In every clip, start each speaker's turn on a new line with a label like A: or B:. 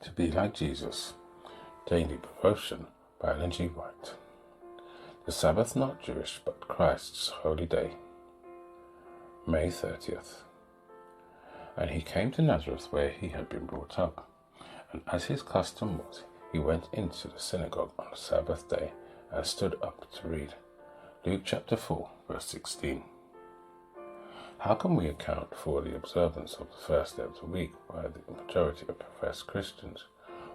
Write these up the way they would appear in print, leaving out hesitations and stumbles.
A: To be like Jesus. Daily Devotion by Ellen G. White. The Sabbath not Jewish, but Christ's holy day. May 30th. And he came to Nazareth, where he had been brought up. And as his custom was, he went into the synagogue on the Sabbath day and stood up to read. Luke chapter 4, verse 16. How can we account for the observance of the first day of the week by the majority of professed Christians,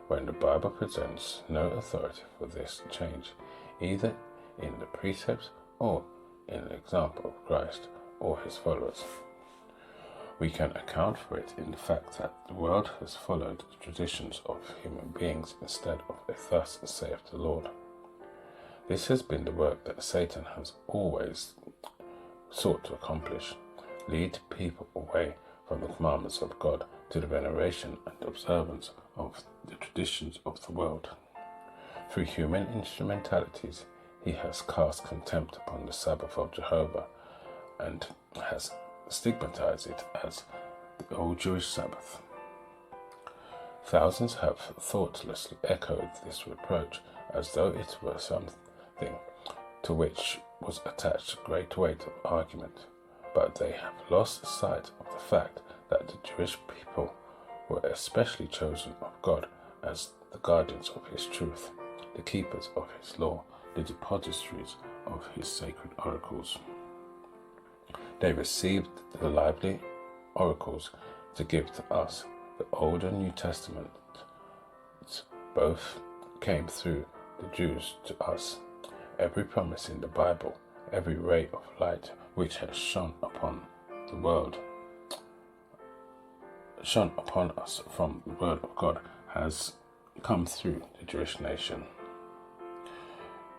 A: when the Bible presents no authority for this change, either in the precepts or in the example of Christ or his followers? We can account for it in the fact that the world has followed the traditions of human beings instead of a thus saith the Lord. This has been the work that Satan has always sought to accomplish: lead people away from the commandments of God to the veneration and observance of the traditions of the world. Through human instrumentalities, he has cast contempt upon the Sabbath of Jehovah and has stigmatized it as the old Jewish Sabbath. Thousands have thoughtlessly echoed this reproach as though it were something to which was attached great weight of argument, but they have lost sight of the fact that the Jewish people were especially chosen of God as the guardians of his truth, the keepers of his law, the depositories of his sacred oracles. They received the lively oracles to give to us. The Old and New Testament both came through the Jews to us. Every promise in the Bible, every ray of light which has shone upon the world, shone upon us from the word of God, has come through the Jewish nation.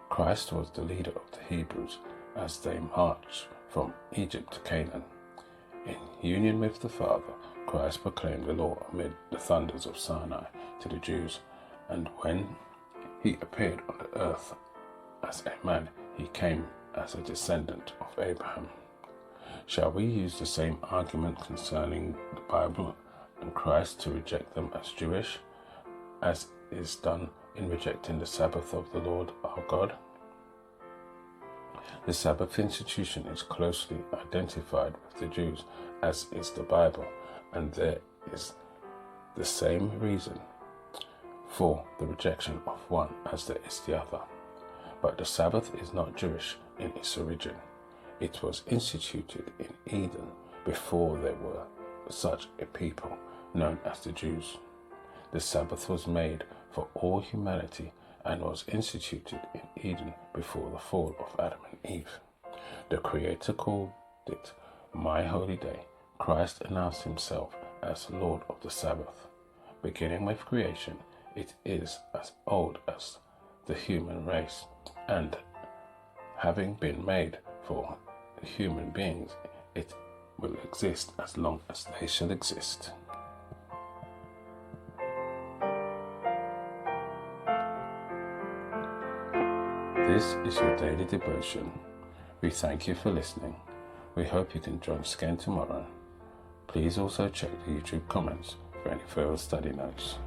A: Christ was the leader of the Hebrews as they marched from Egypt to Canaan. In union with the Father, Christ proclaimed the law amid the thunders of Sinai to the Jews, and when he appeared on the earth as a man, he came as a descendant of Abraham. Shall we use the same argument concerning the Bible and Christ to reject them as Jewish, as is done in rejecting the Sabbath of the Lord our God? The Sabbath institution is closely identified with the Jews, as is the Bible, and there is the same reason for the rejection of one as there is the other. But the Sabbath is not Jewish in its origin. It was instituted in Eden before there were such a people known as the Jews. The Sabbath was made for all humanity and was instituted in Eden before the fall of Adam and Eve. The Creator called it my holy day. Christ announced himself as Lord of the Sabbath. Beginning with creation, it is as old as the human race, and having been made for human beings, it will exist as long as they shall exist. This is your daily devotion. We thank you for listening. We hope you can join us again tomorrow. Please also check the YouTube comments for any further study notes.